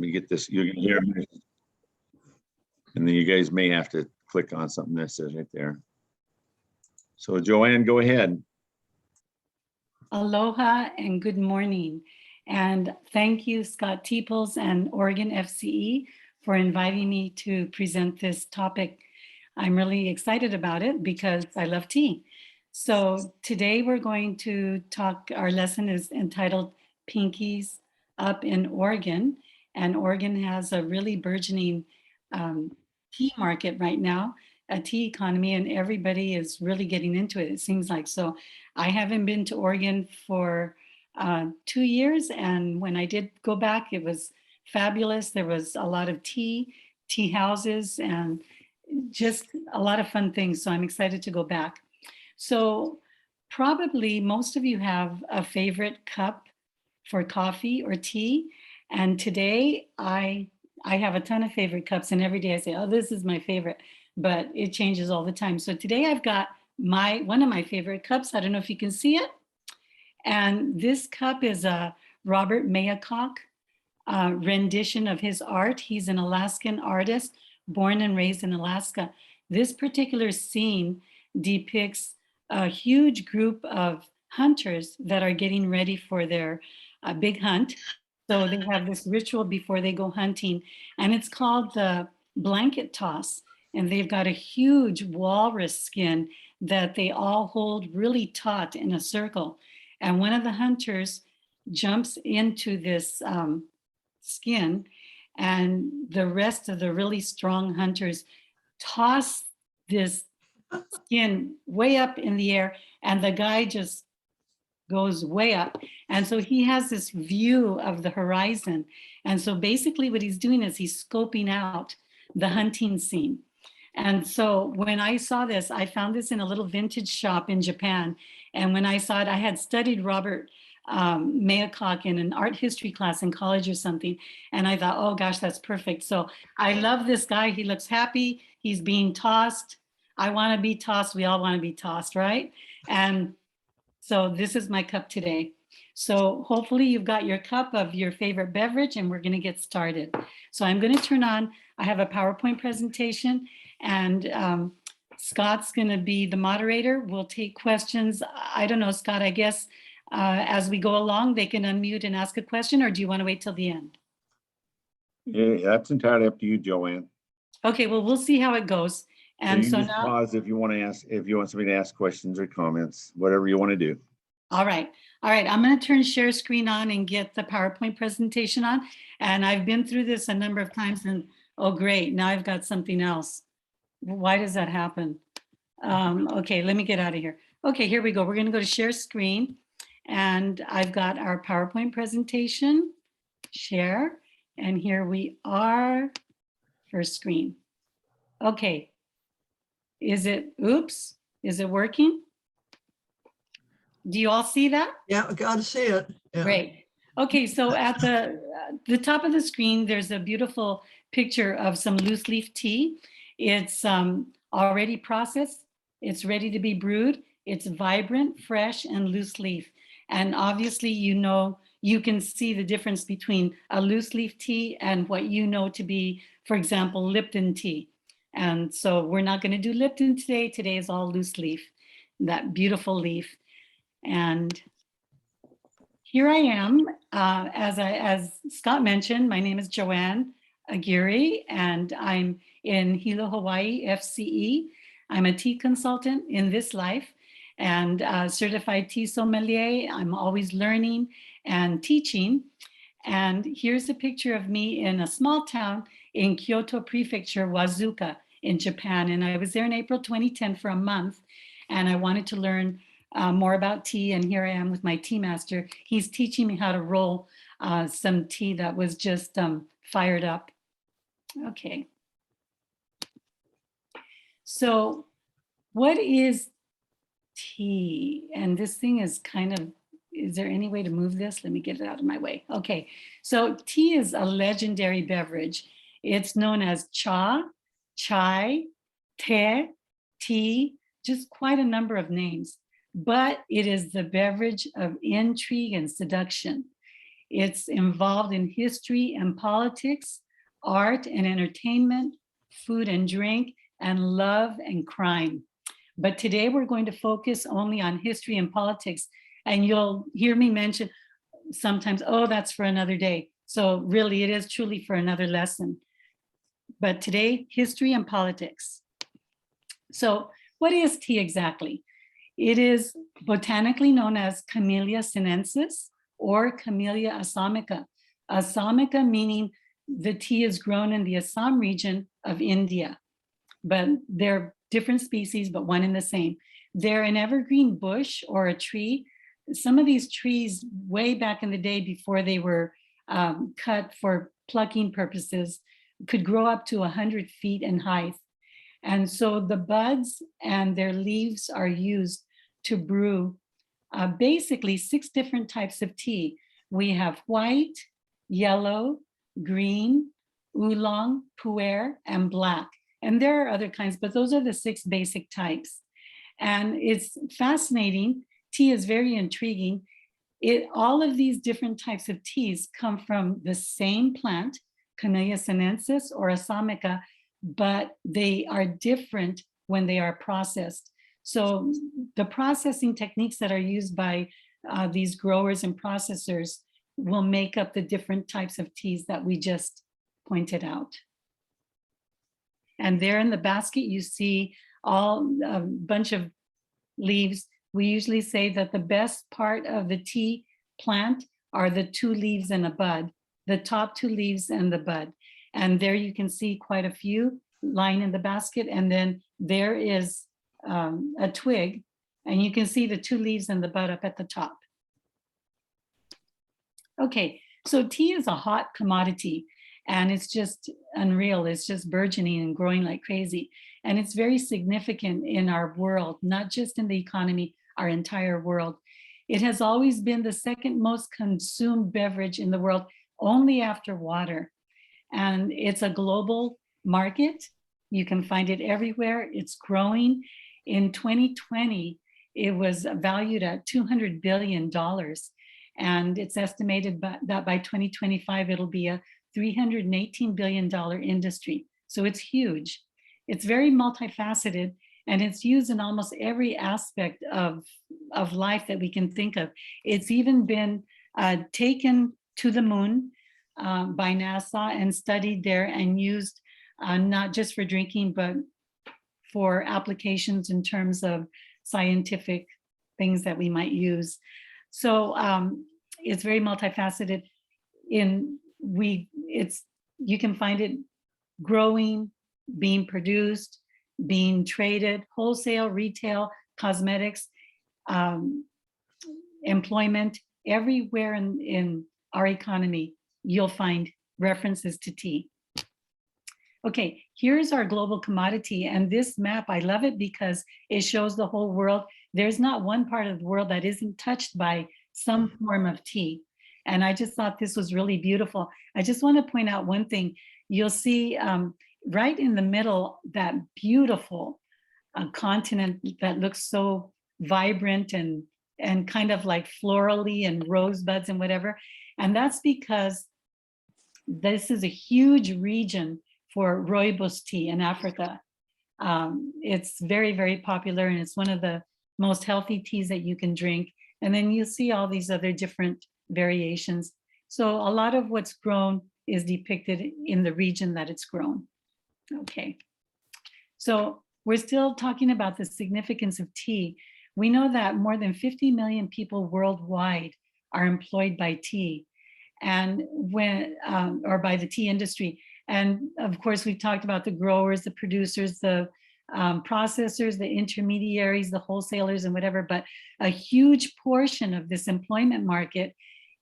me get this. You can hear me. And then you guys may have to click on something that says right there. So JoAnn, go ahead. Aloha and good morning. And thank you, Scott Teeples and Oregon FCE for inviting me to present this topic. I'm really excited about it because I love tea. So today we're going to talk, our lesson is entitled Pinkies up in Oregon. And Oregon has a really burgeoning tea market right now, a tea economy, and everybody is really getting into it, it seems like. So I haven't been to Oregon for 2 years, and when I did go back, it was fabulous. There was a lot of tea houses, and just a lot of fun things. So I'm excited to go back. So probably most of you have a favorite cup for coffee or tea. And today I have a ton of favorite cups, and every day I say, oh, this is my favorite, but it changes all the time. So today I've got one of my favorite cups. I don't know if you can see it. And this cup is a Robert Mayacock rendition of his art. He's an Alaskan artist, born and raised in Alaska. This particular scene depicts a huge group of hunters that are getting ready for their big hunt. So they have this ritual before they go hunting, and it's called the blanket toss. And they've got a huge walrus skin that they all hold really taut in a circle. And one of the hunters jumps into this skin, and the rest of the really strong hunters toss this skin way up in the air, and the guy just goes way up. And so he has this view of the horizon. And so basically what he's doing is he's scoping out the hunting scene. And so when I saw this, I found this in a little vintage shop in Japan. And when I saw it, I had studied Robert Mayacock in an art history class in college or something. And I thought, oh gosh, that's perfect. So I love this guy. He looks happy. He's being tossed. I want to be tossed. We all want to be tossed, right? And so this is my cup today. So hopefully you've got your cup of your favorite beverage, and we're going to get started. So I'm going to turn on, I have a PowerPoint presentation, and Scott's going to be the moderator. We'll take questions. I don't know, Scott, I guess as we go along, they can unmute and ask a question, or do you want to wait till the end? Yeah, that's entirely up to you, JoAnn. Okay, well, we'll see how it goes. And so so just now, pause if you want to ask, if you want somebody to ask questions or comments, whatever you want to do. All right. I'm going to turn share screen on and get the PowerPoint presentation on. And I've been through this a number of times, and oh, great. Now I've got something else. Why does that happen? Okay, let me get out of here. Okay, here we go. We're going to go to share screen, and I've got our PowerPoint presentation, share, and here we are, first screen. Okay. Is it working? Do you all see that? Yeah, I got to see it. Yeah. Great. Okay, so at the top of the screen, there's a beautiful picture of some loose leaf tea. It's already processed. It's ready to be brewed. It's vibrant, fresh, and loose leaf. And obviously, you can see the difference between a loose leaf tea and what you know to be, for example, Lipton tea. And so we're not going to do Lipton today. Today is all loose leaf, that beautiful leaf. And here I am. As Scott mentioned, my name is JoAnn Aguirre, and I'm in Hilo, Hawaii, FCE. I'm a tea consultant in this life and certified tea sommelier. I'm always learning and teaching. And here's a picture of me in a small town in Kyoto Prefecture, Wazuka in Japan. And I was there in April 2010 for a month, and I wanted to learn more about tea. And here I am with my tea master. He's teaching me how to roll some tea that was just fired up. Okay. So what is tea? And this thing is kind of, is there any way to move this? Let me get it out of my way. Okay, so tea is a legendary beverage. It's known as cha, chai, te, tea, just quite a number of names. But it is the beverage of intrigue and seduction. It's involved in history and politics, art and entertainment, food and drink, and love and crime. But today we're going to focus only on history and politics. And you'll hear me mention sometimes, oh, that's for another day. So really, it is truly for another lesson. But today, history and politics. So what is tea exactly? It is botanically known as Camellia sinensis or Camellia assamica. Assamica meaning the tea is grown in the Assam region of India, but they're different species, but one and the same. They're an evergreen bush or a tree. Some of these trees way back in the day before they were cut for plucking purposes could grow up to 100 feet in height. And so the buds and their leaves are used to brew basically 6 different types of tea. We have white, yellow, green, oolong, pu'er, and black. And there are other kinds, but those are the 6 basic types. And it's fascinating. Tea is very intriguing. All of these different types of teas come from the same plant, Camellia sinensis or assamica, but they are different when they are processed. So the processing techniques that are used by these growers and processors will make up the different types of teas that we just pointed out. And there in the basket, you see a bunch of leaves. We usually say that the best part of the tea plant are the 2 leaves and a bud, the top 2 leaves and the bud. And there you can see quite a few lying in the basket. And then there is a twig, and you can see the 2 leaves and the bud up at the top. Okay, so tea is a hot commodity, and it's just unreal. It's just burgeoning and growing like crazy. And it's very significant in our world, not just in the economy, our entire world. It has always been the second most consumed beverage in the world, only after water. And it's a global market. You can find it everywhere. It's growing. In 2020, it was valued at $200 billion. And it's estimated that by 2025, it'll be a $318 billion industry. So it's huge. It's very multifaceted, and it's used in almost every aspect of life that we can think of. It's even been taken to the moon by NASA and studied there and used not just for drinking, but for applications in terms of scientific things that we might use. So it's very multifaceted. You can find it growing, being produced, being traded, wholesale, retail, cosmetics, employment, everywhere in our economy, you'll find references to tea. Okay, here's our global commodity. And this map, I love it because it shows the whole world. There's not one part of the world that isn't touched by some form of tea. And I just thought this was really beautiful. I just want to point out one thing. You'll see right in the middle, that beautiful continent that looks so vibrant and kind of like florally and rosebuds and whatever. And that's because this is a huge region for rooibos tea in Africa. It's very, very popular, and it's one of the most healthy teas that you can drink. And then you see all these other different variations. So a lot of what's grown is depicted in the region that it's grown. Okay, so we're still talking about the significance of tea. We know that more than 50 million people worldwide are employed by tea, and or by the tea industry. And of course, we've talked about the growers, the producers, the processors, the intermediaries, the wholesalers, and whatever. But a huge portion of this employment market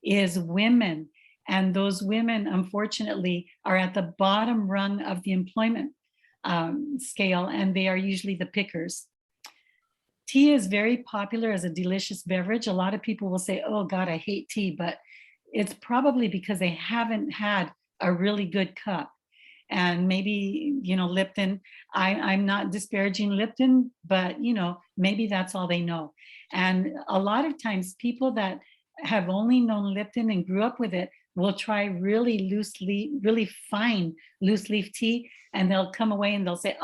is women. And those women, unfortunately, are at the bottom rung of the employment scale, and they are usually the pickers. Tea is very popular as a delicious beverage. A lot of people will say, oh God, I hate tea, but it's probably because they haven't had a really good cup. And maybe, Lipton, I'm not disparaging Lipton, but, maybe that's all they know. And a lot of times people that have only known Lipton and grew up with it will try really loose leaf, really fine loose leaf tea, and they'll come away and they'll say,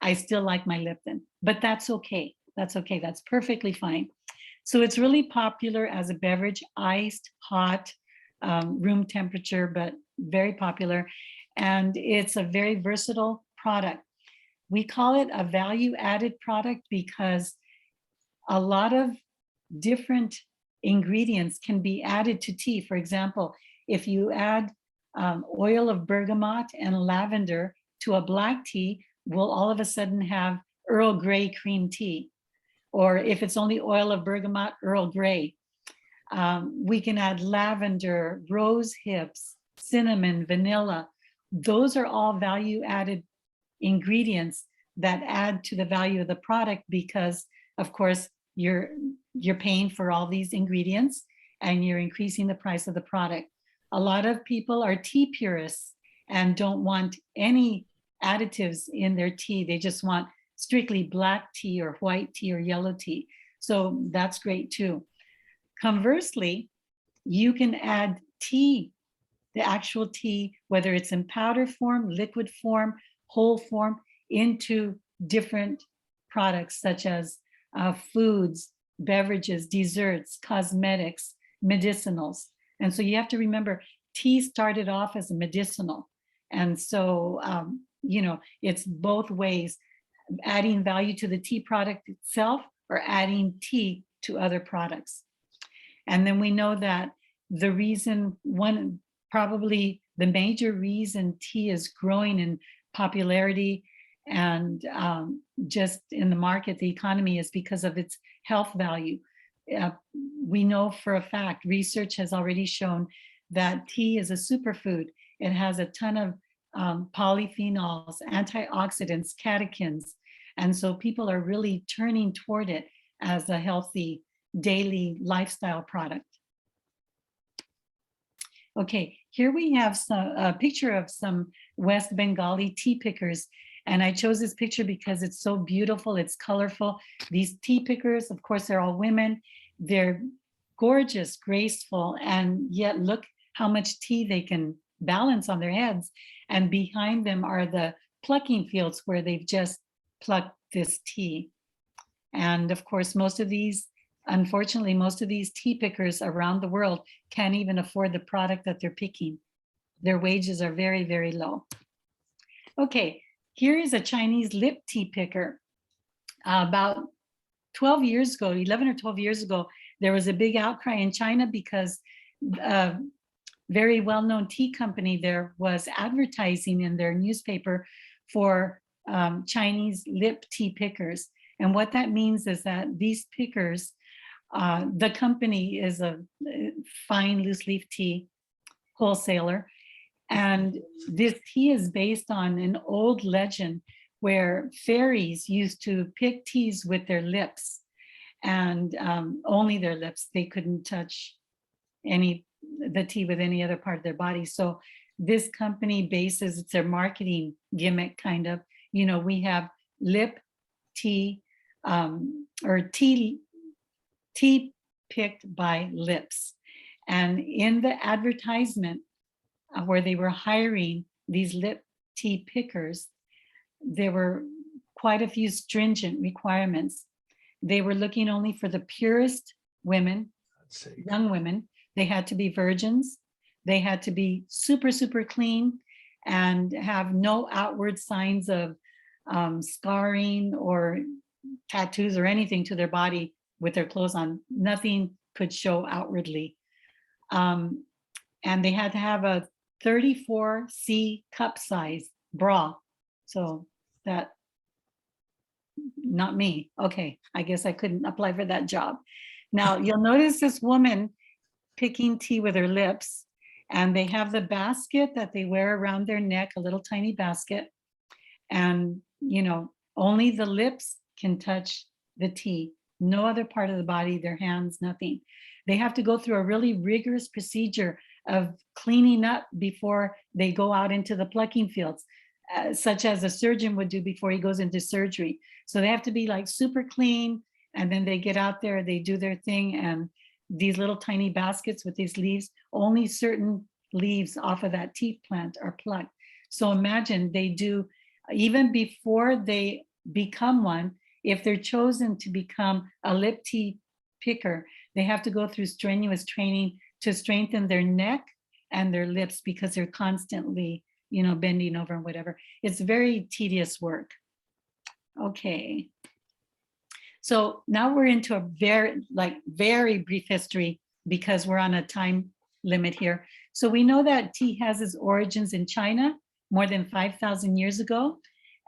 I still like my Lipton. But that's okay. That's okay. That's perfectly fine. So it's really popular as a beverage, iced, hot, room temperature, but very popular. And it's a very versatile product. We call it a value added product because a lot of different ingredients can be added to tea. For example, if you add oil of bergamot and lavender to a black tea, we'll all of a sudden have Earl Grey cream tea. Or if it's only oil of bergamot, Earl Grey. We can add lavender, rose hips, cinnamon, vanilla. Those are all value added ingredients that add to the value of the product because, of course, you're paying for all these ingredients and you're increasing the price of the product. A lot of people are tea purists and don't want any additives in their tea. They just want strictly black tea or white tea or yellow tea. So that's great too. Conversely, you can add tea, the actual tea, whether it's in powder form, liquid form, whole form, into different products such as foods, beverages, desserts, cosmetics, medicinals. And so you have to remember, tea started off as a medicinal. And so, it's both ways, adding value to the tea product itself or adding tea to other products. And then we know that probably the major reason tea is growing in popularity and just in the market, the economy, is because of its health value. We know for a fact, research has already shown that tea is a superfood. It has a ton of polyphenols, antioxidants, catechins. And so people are really turning toward it as a healthy daily lifestyle product. Okay, here we have a picture of some West Bengali tea pickers. And I chose this picture because it's so beautiful, it's colorful. These tea pickers, of course, they're all women. They're gorgeous, graceful, and yet look how much tea they can balance on their heads. And behind them are the plucking fields where they've just plucked this tea. And of course, unfortunately, most of these tea pickers around the world can't even afford the product that they're picking. Their wages are very, very low. Okay, here is a Chinese lip tea picker. About 12 years ago, 11 or 12 years ago, there was a big outcry in China because a very well-known tea company there was advertising in their newspaper for Chinese lip tea pickers. And what that means is that these pickers, the company is a fine loose leaf tea wholesaler. And this tea is based on an old legend where fairies used to pick teas with their lips and only their lips. They couldn't touch the tea with any other part of their body. So this company bases, it's their marketing gimmick kind of, we have lip tea or tea picked by lips. And in the advertisement where they were hiring these lip tea pickers, there were quite a few stringent requirements. They were looking only for the purest women, young women. They had to be virgins. They had to be super, super clean and have no outward signs of scarring or tattoos or anything to their body with their clothes on. Nothing could show outwardly. And they had to have a 34C cup size bra. So that, not me. Okay, I guess I couldn't apply for that job. Now you'll notice this woman picking tea with her lips, and they have the basket that they wear around their neck, a little tiny basket. And, only the lips can touch the tea. No other part of the body, their hands, nothing. They have to go through a really rigorous procedure of cleaning up before they go out into the plucking fields, such as a surgeon would do before he goes into surgery. So they have to be like super clean, and then they get out there, they do their thing, and these little tiny baskets with these leaves. Only certain leaves off of that tea plant are plucked. So imagine they do, even before they become one, if they're chosen to become a lip tea picker, they have to go through strenuous training to strengthen their neck and their lips because they're constantly, bending over and whatever. It's very tedious work. Okay. So now we're into a very brief history because we're on a time limit here. So we know that tea has its origins in China more than 5,000 years ago.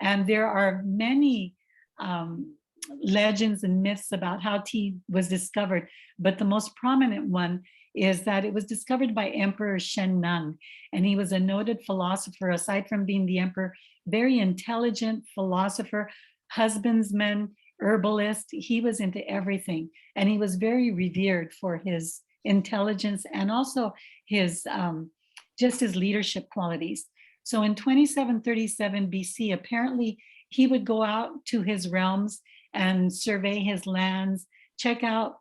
And there are many legends and myths about how tea was discovered. But the most prominent one is that it was discovered by Emperor Shen Nung. And he was a noted philosopher, aside from being the emperor, very intelligent philosopher, husbandsman, herbalist. He was into everything. And he was very revered for his intelligence and also his just his leadership qualities. So in 2737 BC, apparently he would go out to his realms and survey his lands, check out,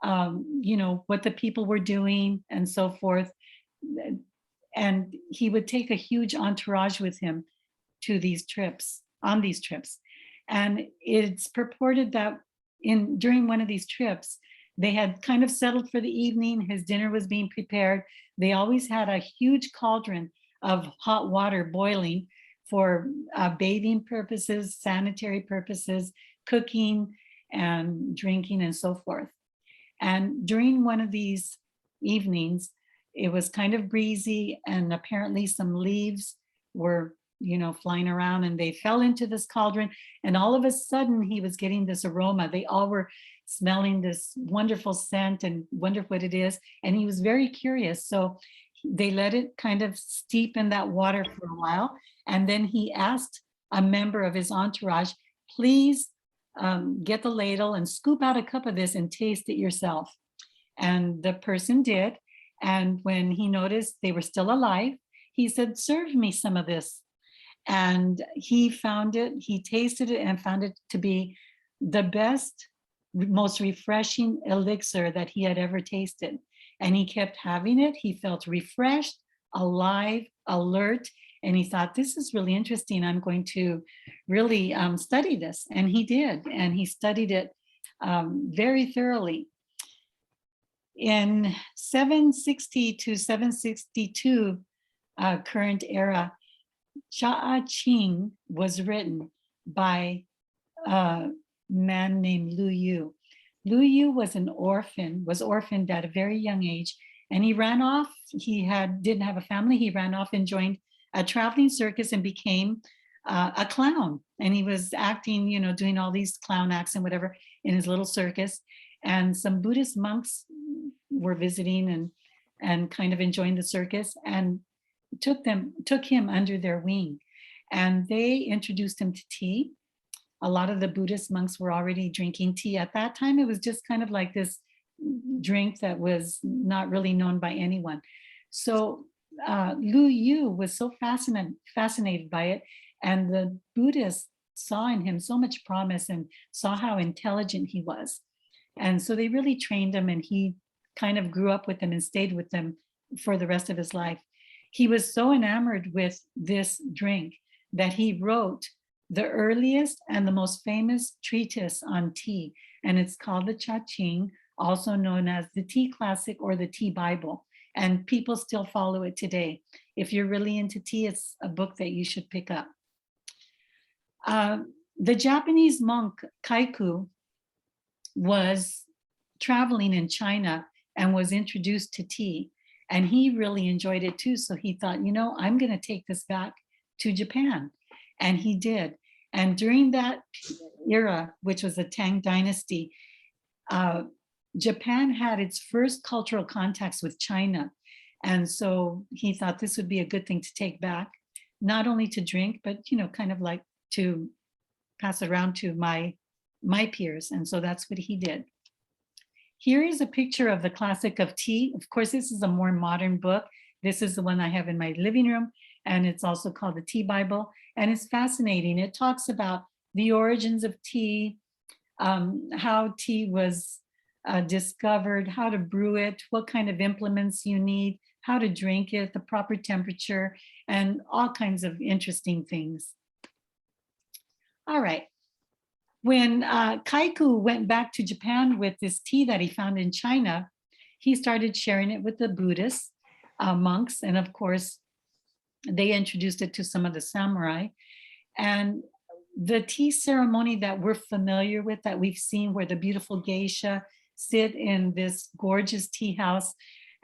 what the people were doing and so forth. And he would take a huge entourage with him to these trips, on these trips. And it's purported that during one of these trips, they had kind of settled for the evening. His dinner was being prepared. They always had a huge cauldron of hot water boiling for bathing purposes, sanitary purposes, cooking and drinking and so forth. And during one of these evenings, it was kind of breezy and apparently some leaves were, flying around and they fell into this cauldron. And all of a sudden he was getting this aroma. They all were smelling this wonderful scent and wonder what it is. And he was very curious. So they let it kind of steep in that water for a while. And then he asked a member of his entourage, please get the ladle and scoop out a cup of this and taste it yourself. And the person did. And when he noticed they were still alive, he said, serve me some of this. And he found it, he tasted it and found it to be the best, most refreshing elixir that he had ever tasted. And he kept having it. He felt refreshed, alive, alert. And he thought, this is really interesting. I'm going to really study this. And he did. And he studied it very thoroughly. In 760 to 762 current era, Cha Ching was written by a man named Lu Yu. Lu Yu was orphaned at a very young age, and he ran off. He didn't have a family. He ran off and joined a traveling circus and became a clown. And he was acting, doing all these clown acts and whatever in his little circus. And some Buddhist monks were visiting and kind of enjoying the circus and took him under their wing. And they introduced him to tea. A lot of the Buddhist monks were already drinking tea. At that time, it was just kind of like this drink that was not really known by anyone. So Lu Yu was so fascinated by it. And the Buddhists saw in him so much promise and saw how intelligent he was. And so they really trained him, and he kind of grew up with them and stayed with them for the rest of his life. He was so enamored with this drink that he wrote the earliest and the most famous treatise on tea. And it's called the Cha Ching, also known as the Tea Classic or the Tea Bible. And people still follow it today. If you're really into tea, it's a book that you should pick up. The Japanese monk Kaiku was traveling in China and was introduced to tea. And he really enjoyed it too. So he thought, I'm going to take this back to Japan. And he did. And during that era, which was the Tang Dynasty, Japan had its first cultural contacts with China. And so he thought this would be a good thing to take back, not only to drink, but, kind of like to pass it around to my peers. And so that's what he did. Here is a picture of the classic of tea. Of course, this is a more modern book. This is the one I have in my living room, and it's also called the Tea Bible. And it's fascinating. It talks about the origins of tea, how tea was discovered how to brew it, what kind of implements you need, how to drink it, the proper temperature, and all kinds of interesting things. All right. When Kaiku went back to Japan with this tea that he found in China, he started sharing it with the Buddhist monks. And of course, they introduced it to some of the samurai. And the tea ceremony that we're familiar with, that we've seen, where the beautiful geisha sit in this gorgeous tea house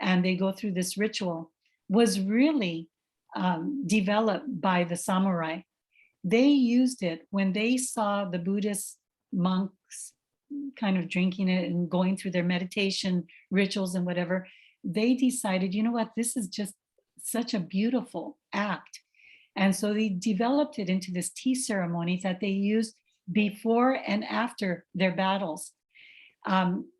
and they go through this ritual, was really developed by the samurai. They used it when they saw the Buddhist monks kind of drinking it and going through their meditation rituals and whatever. They decided, you know what, this is just such a beautiful act. And so they developed it into this tea ceremony that they used before and after their battles.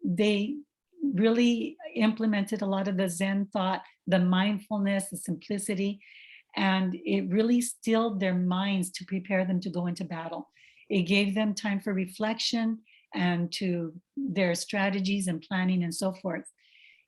They really implemented a lot of the Zen thought, the mindfulness, the simplicity, and it really stilled their minds to prepare them to go into battle. It gave them time for reflection and to their strategies and planning and so forth.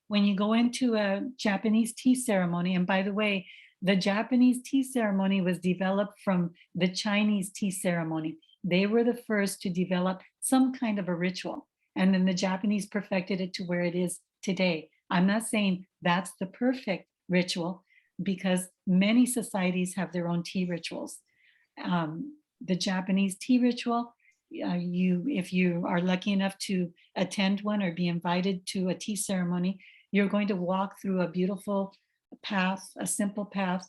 When you go into a Japanese tea ceremony, and by the way, the Japanese tea ceremony was developed from the Chinese tea ceremony. They were the first to develop some kind of a ritual. And then the Japanese perfected it to where it is today. I'm not saying that's the perfect ritual, because many societies have their own tea rituals. The Japanese tea ritual, if you are lucky enough to attend one or be invited to a tea ceremony, you're going to walk through a beautiful path, a simple path,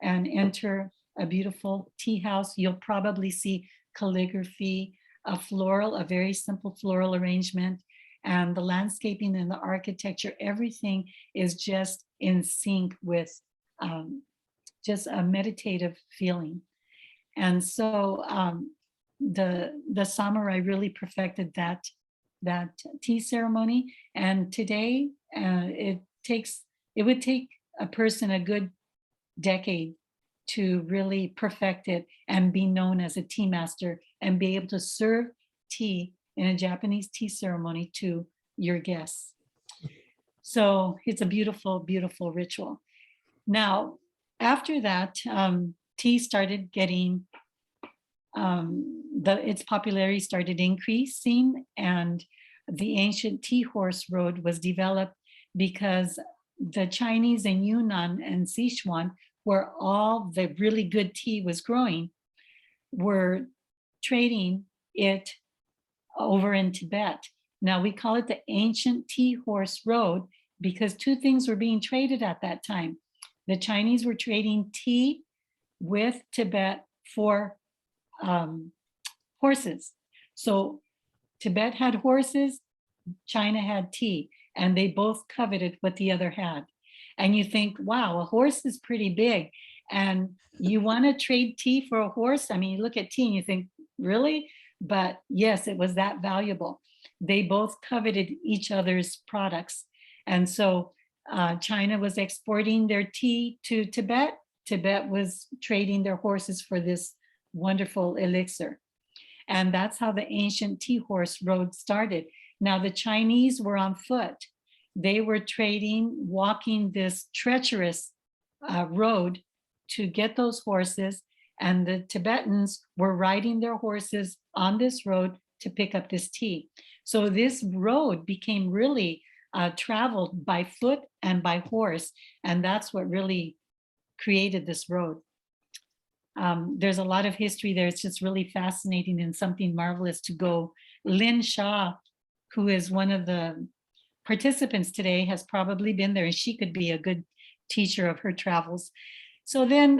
and enter a beautiful tea house. You'll probably see calligraphy, a very simple floral arrangement, and the landscaping and the architecture. Everything is just in sync with just a meditative feeling. And so the samurai really perfected that tea ceremony. And today it would take a person a good decade to really perfect it and be known as a tea master and be able to serve tea in a Japanese tea ceremony to your guests. So it's a beautiful, beautiful ritual. Now, after that, tea started getting, its popularity started increasing, and the ancient tea horse road was developed because the Chinese in Yunnan and Sichuan, where all the really good tea was growing, were trading it over in Tibet. Now we call it the ancient tea horse road because two things were being traded at that time. The Chinese were trading tea with Tibet for horses. So Tibet had horses, China had tea, and they both coveted what the other had. And you think, wow, a horse is pretty big, and you want to trade tea for a horse? I mean, you look at tea and you think, really? But yes, it was that valuable. They both coveted each other's products. And so China was exporting their tea to Tibet. Tibet was trading their horses for this wonderful elixir. And that's how the ancient tea horse road started. Now the Chinese were on foot. They were trading, walking this treacherous road to get those horses. And the Tibetans were riding their horses on this road to pick up this tea. So this road became really traveled by foot and by horse. And that's what really created this road. There's a lot of history there. It's just really fascinating and something marvelous to go. Lynn Shaw, who is one of the participants today, has probably been there, and she could be a good teacher of her travels. So then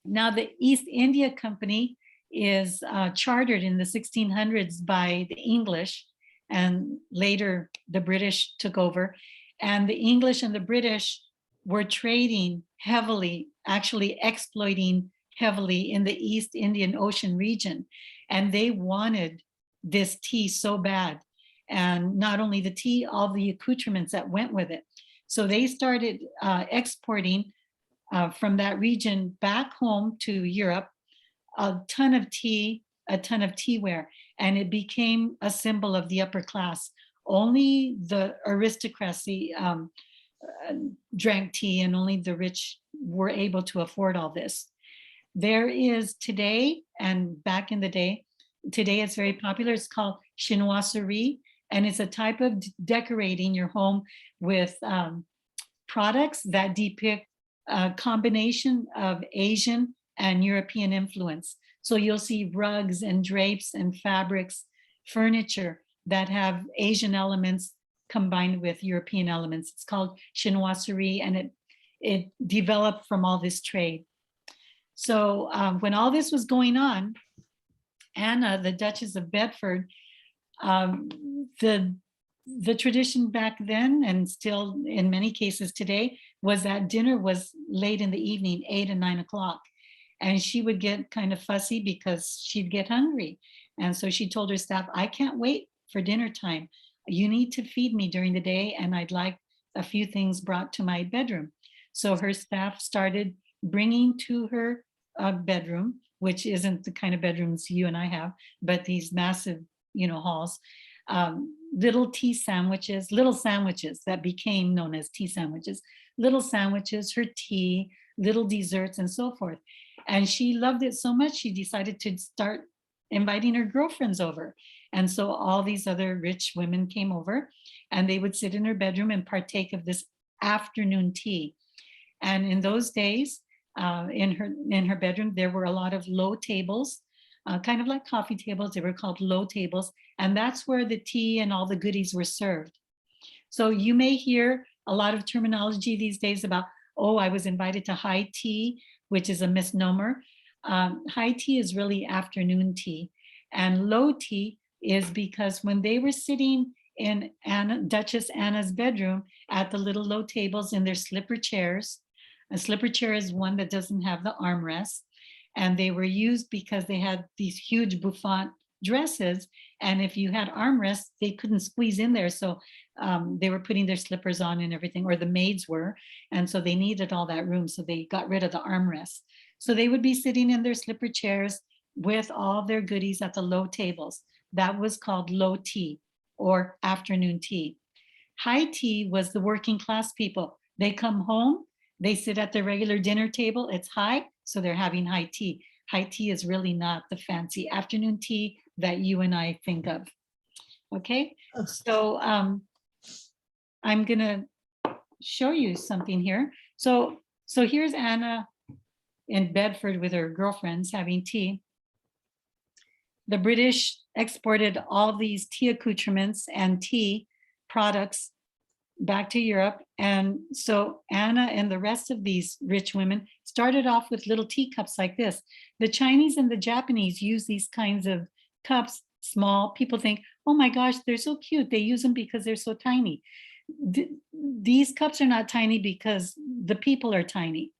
now the East India Company is chartered in the 1600s by the English, and later the British took over. And the English and the British were trading heavily, actually exploiting heavily in the East Indian Ocean region. And they wanted this tea so bad. And not only the tea, all the accoutrements that went with it. So they started exporting from that region back home to Europe, a ton of teaware, and it became a symbol of the upper class. only the aristocracy drank tea, and only the rich were able to afford all this. There is today, and back in the day, today it's very popular. It's called chinoiserie, and it's a type of decorating your home with products that depict a combination of Asian and European influence. So you'll see rugs and drapes and fabrics, furniture that have Asian elements combined with European elements. It's called chinoiserie, and it developed from all this trade. So when all this was going on, Anna, the Duchess of Bedford, the tradition back then, and still in many cases today, was that dinner was late in the evening, 8 and 9 o'clock. And she would get kind of fussy because she'd get hungry. And so she told her staff, I can't wait for dinner time. You need to feed me during the day, and I'd like a few things brought to my bedroom. So her staff started bringing to her bedroom, which isn't the kind of bedrooms you and I have, but these massive, halls, little sandwiches that became known as tea sandwiches, little sandwiches, her tea, little desserts, and so forth. And she loved it so much, she decided to start inviting her girlfriends over. And so all these other rich women came over, and they would sit in her bedroom and partake of this afternoon tea. And in those days, in her bedroom, there were a lot of low tables, kind of like coffee tables. They were called low tables. And that's where the tea and all the goodies were served. So you may hear a lot of terminology these days about, oh, I was invited to high tea, which is a misnomer. High tea is really afternoon tea. And low tea is because when they were sitting in Duchess Anna's bedroom at the little low tables in their slipper chairs, a slipper chair is one that doesn't have the armrest, and they were used because they had these huge bouffant dresses, and if you had armrests, they couldn't squeeze in there, so they were putting their slippers on and everything, or the maids were, and so they needed all that room, so they got rid of the armrests. So they would be sitting in their slipper chairs with all their goodies at the low tables. That was called low tea or afternoon tea. High tea was the working class people. They come home, they sit at their regular dinner table, it's high, so they're having high tea. High tea is really not the fancy afternoon tea that you and I think of. Okay, so I'm gonna show you something here. So here's Anna in Bedford with her girlfriends having tea. The British exported all these tea accoutrements and tea products back to Europe. And so Anna and the rest of these rich women started off with little teacups like this. The Chinese and the Japanese use these kinds of cups, small. People think, oh my gosh, they're so cute. They use them because they're so tiny. These cups are not tiny because the people are tiny.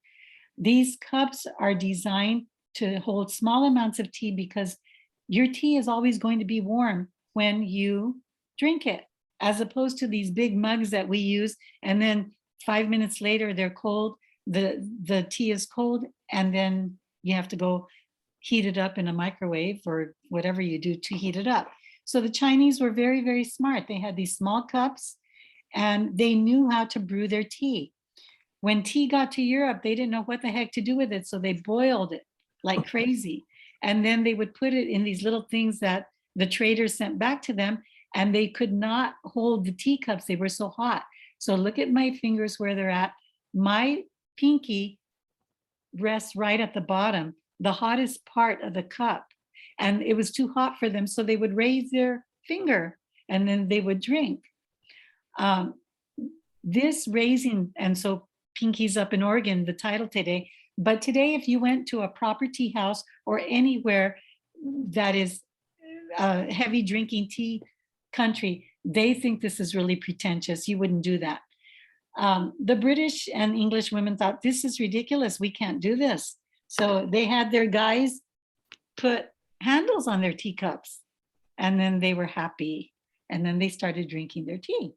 These cups are designed to hold small amounts of tea because your tea is always going to be warm when you drink it, as opposed to these big mugs that we use, and then 5 minutes later they're cold, the tea is cold, and then you have to go heat it up in a microwave or whatever you do to heat it up. So the Chinese were very, very smart. They had these small cups and they knew how to brew their tea. When tea got to Europe, they didn't know what the heck to do with it, so they boiled it like crazy. And then they would put it in these little things that the traders sent back to them, and they could not hold the teacups. They were so hot. So look at my fingers where they're at. My pinky rests right at the bottom, the hottest part of the cup. And it was too hot for them. So they would raise their finger and then they would drink. This raising, and so Pinkies up in Oregon, the title today. But today, if you went to a proper tea house or anywhere that is heavy drinking tea country, they think this is really pretentious. You wouldn't do that. The British and English women thought, this is ridiculous. We can't do this. So they had their guys put handles on their teacups, and then they were happy. And then they started drinking their tea.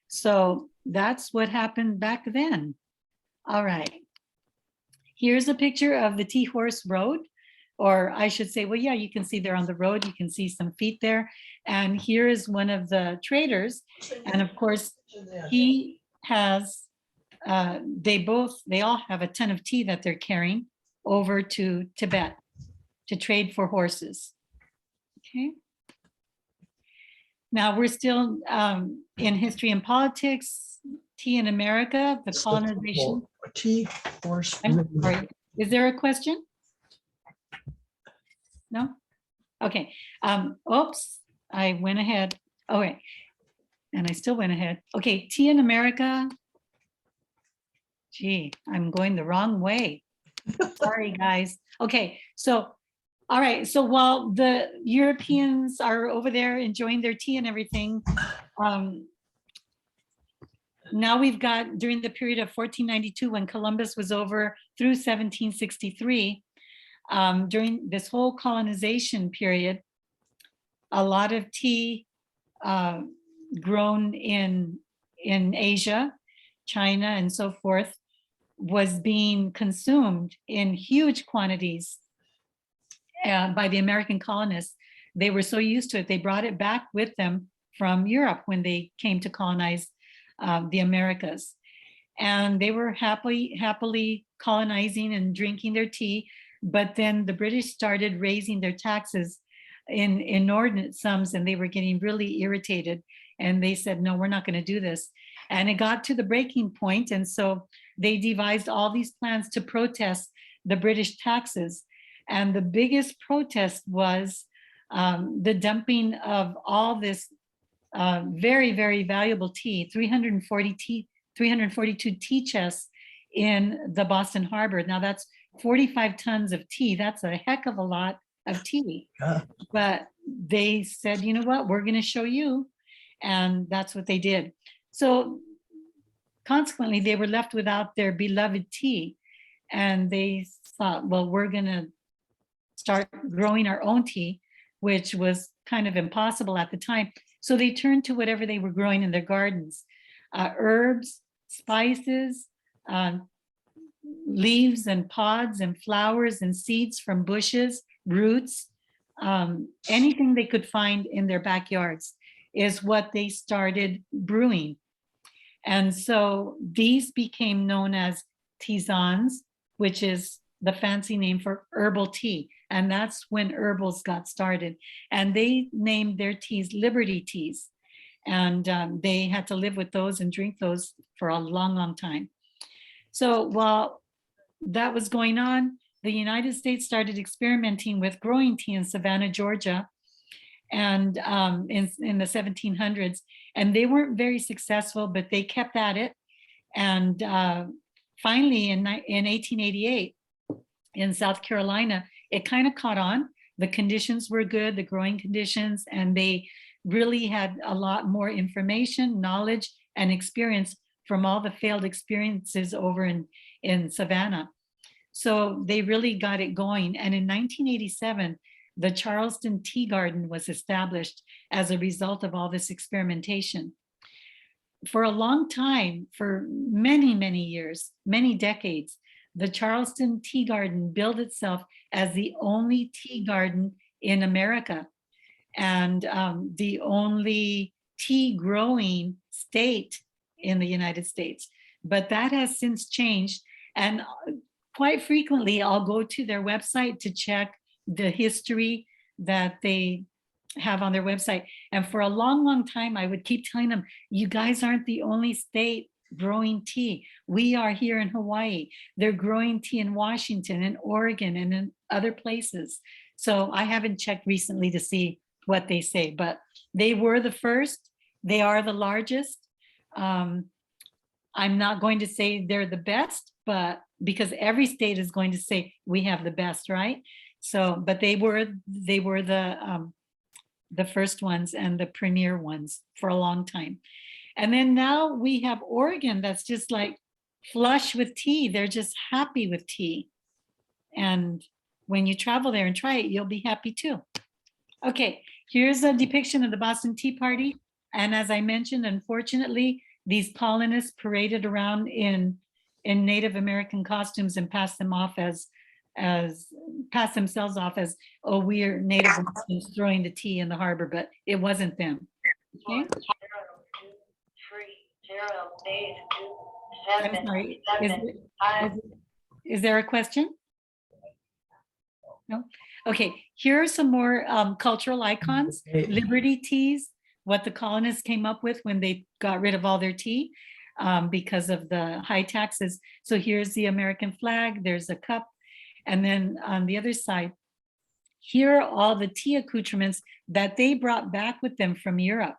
So that's what happened back then. All right. Here's a picture of the Tea Horse Road. or I should say, well, yeah, you can see they're on the road. You can see some feet there. And here is one of the traders. And of course, he has, they all have a ton of tea that they're carrying over to Tibet to trade for horses. Okay. Now we're still in history and politics, tea in America, the colonization. Tea, horse. I'm sorry. Is there a question? No? Okay. Oops, I went ahead. Okay. And I still went ahead. Okay, tea in America. Gee, I'm going the wrong way. Sorry, guys. Okay, so, all right. So while the Europeans are over there enjoying their tea and everything, now we've got during the period of 1492 when Columbus was over through 1763, during this whole colonization period, a lot of tea grown in Asia, China, and so forth was being consumed in huge quantities by the American colonists. They were so used to it, they brought it back with them from Europe when they came to colonize the Americas. And they were happily colonizing and drinking their tea. But then the British started raising their taxes in inordinate sums, and they were getting really irritated. And they said, no, we're not going to do this. And it got to the breaking point. And so they devised all these plans to protest the British taxes. And the biggest protest was the dumping of all this very, very valuable tea, 342 tea chests in the Boston Harbor. Now that's 45 tons of tea. That's a heck of a lot of tea. But they said, you know what, we're going to show you. And that's what they did. So consequently, they were left without their beloved tea. And they thought, well, we're going to start growing our own tea, which was kind of impossible at the time. So they turned to whatever they were growing in their gardens, herbs, spices, leaves and pods and flowers and seeds from bushes, roots, anything they could find in their backyards is what they started brewing. And so these became known as tisanes, which is the fancy name for herbal tea. And that's when herbals got started. And they named their teas Liberty teas. And they had to live with those and drink those for a long, long time. So while that was going on, the United States started experimenting with growing tea in Savannah, Georgia, and in the 1700s. And they weren't very successful, but they kept at it. And finally, in 1888, in South Carolina, it kind of caught on. The conditions were good, the growing conditions, and they really had a lot more information, knowledge, and experience from all the failed experiences over in Savannah. So they really got it going. And in 1987, the Charleston Tea Garden was established as a result of all this experimentation. For a long time, for many, many years, many decades, the Charleston Tea Garden billed itself as the only tea garden in America and the only tea growing state in the United States. But that has since changed. And quite frequently, I'll go to their website to check the history that they have on their website. And for a long, long time, I would keep telling them, you guys aren't the only state growing tea. We are here in Hawaii. They're growing tea in Washington and Oregon and in other places. So I haven't checked recently to see what they say, but they were the first. They are the largest. I'm not going to say they're the best, but because every state is going to say we have the best, right? So, but they were the first ones and the premier ones for a long time. And then now we have Oregon that's just like flush with tea. They're just happy with tea. And when you travel there and try it, you'll be happy too. Okay, here's a depiction of the Boston Tea Party. And as I mentioned, unfortunately, these colonists paraded around in Native American costumes and passed them off as as pass themselves off as, oh, we're Native Americans throwing the tea in the harbor, but it wasn't them. Okay? I'm sorry. Is there a question? No? Okay, here are some more cultural icons. Liberty teas, what the colonists came up with when they got rid of all their tea because of the high taxes. So here's the American flag, there's a cup. And then on the other side, here are all the tea accoutrements that they brought back with them from Europe.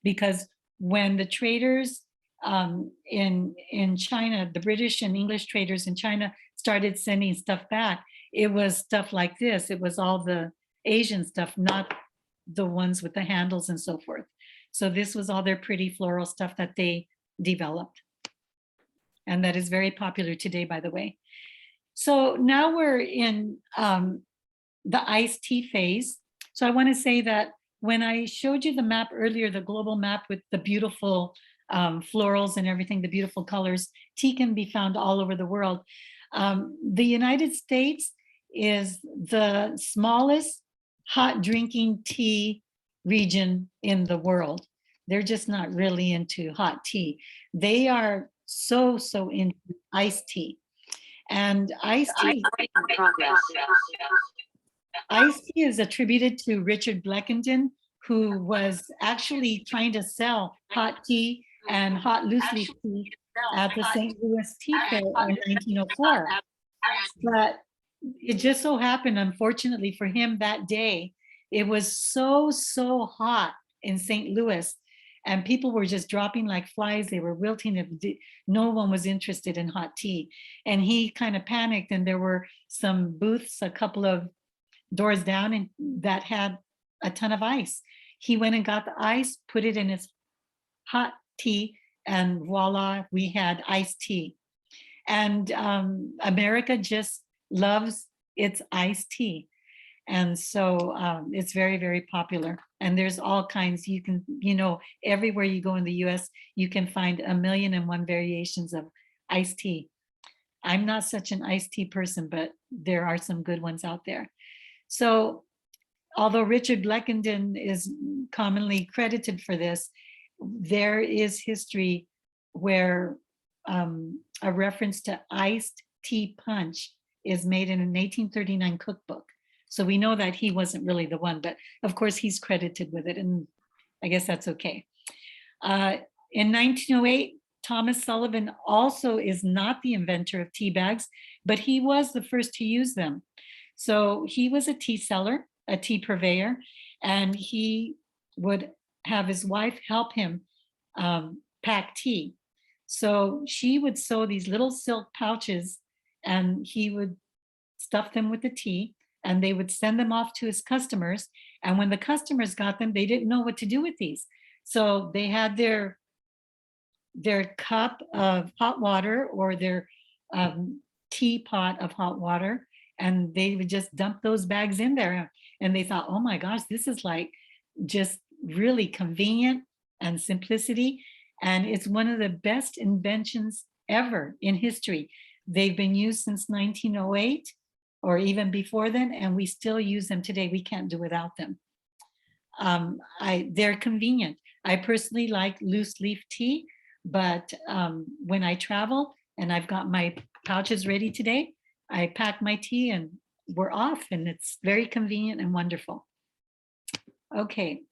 Because when the traders in China, the British and English traders in China started sending stuff back, it was stuff like this. It was all the Asian stuff, not the ones with the handles and so forth. So this was all their pretty floral stuff that they developed. And that is very popular today, by the way. So now we're in the iced tea phase. So I want to say that when I showed you the map earlier, the global map with the beautiful florals and everything, the beautiful colors, tea can be found all over the world. The United States is the smallest hot drinking tea region in the world. They're just not really into hot tea. They are so into iced tea. And iced tea is attributed to Richard Bleckenden, who was actually trying to sell hot tea and hot loose leaf tea at the St. Louis Tea Fair in 1904. But it just so happened, unfortunately for him that day, it was so hot in St. Louis and people were just dropping like flies. They were wilting. No one was interested in hot tea. And he kind of panicked, and there were some booths a couple of doors down and that had a ton of ice. He went and got the ice, put it in his hot tea, and voila, we had iced tea. And America just loves its iced tea. And so it's very popular. And there's all kinds. You can, everywhere you go in the US, you can find 1,000,001 variations of iced tea. I'm not such an iced tea person, but there are some good ones out there. So although Richard Bleckenden is commonly credited for this, there is history where a reference to iced tea punch is made in an 1839 cookbook. So we know that he wasn't really the one, but of course he's credited with it, and I guess that's okay. In 1908, Thomas Sullivan also is not the inventor of tea bags, but he was the first to use them. So he was a tea seller, a tea purveyor, and he would have his wife help him pack tea. So she would sew these little silk pouches and he would stuff them with the tea, and they would send them off to his customers. And when the customers got them, they didn't know what to do with these. So they had their cup of hot water or their teapot of hot water, and they would just dump those bags in there. And they thought, oh my gosh, this is like just really convenient and simplicity. And it's one of the best inventions ever in history. They've been used since 1908 or even before then, and we still use them today. We can't do without them. They're convenient. I personally like loose leaf tea, but when I travel and I've got my pouches ready today, I pack my tea and we're off, and it's very convenient and wonderful. Okay,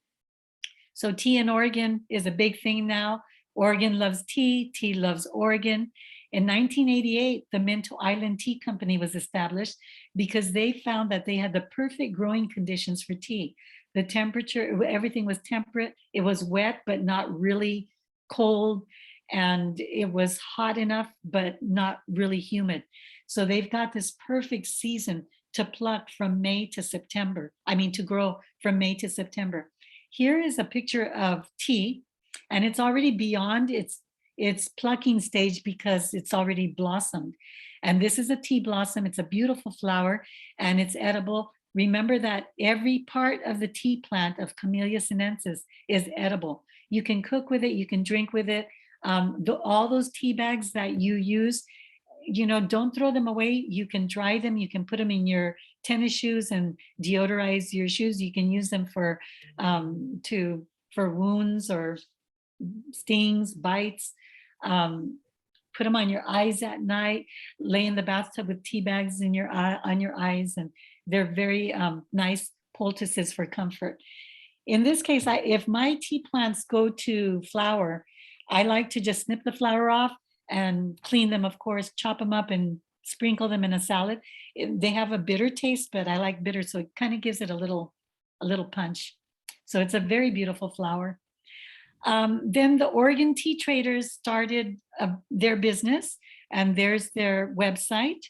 so tea in Oregon is a big thing now. Oregon loves tea, tea loves Oregon. In 1988, the Minto Island Tea Company was established because they found that they had the perfect growing conditions for tea. The temperature, everything was temperate. It was wet, but not really cold. And it was hot enough, but not really humid. So they've got this perfect season to pluck from May to September. To grow from May to September. Here is a picture of tea, and it's already beyond its plucking stage because it's already blossomed. And this is a tea blossom. It's a beautiful flower and it's edible. Remember that every part of the tea plant of Camellia sinensis is edible. You can cook with it, you can drink with it. All those tea bags that you use, don't throw them away. You can dry them. You can put them in your tennis shoes and deodorize your shoes. You can use them for wounds or stings, bites. Put them on your eyes at night. Lay in the bathtub with tea bags in your on your eyes, and they're very nice poultices for comfort. In this case, if my tea plants go to flower, I like to just snip the flower off and clean them, of course, chop them up and sprinkle them in a salad. They have a bitter taste, but I like bitter, so it kind of gives it a little punch. So it's a very beautiful flower. Then the Oregon tea traders started their business, and there's their website.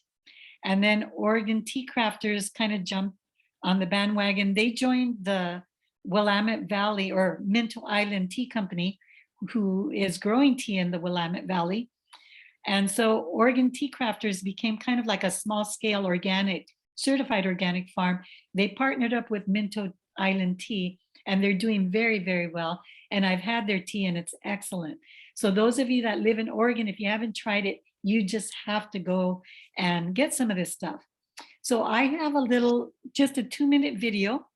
And then Oregon tea crafters kind of jumped on the bandwagon. They joined the Willamette Valley or Minto Island Tea Company, who is growing tea in the Willamette Valley. And so Oregon tea crafters became kind of like a small scale organic, certified organic farm. They partnered up with Minto Island Tea, and they're doing very, very well. And I've had their tea and it's excellent. So those of you that live in Oregon, if you haven't tried it, you just have to go and get some of this stuff. So I have just a 2-minute video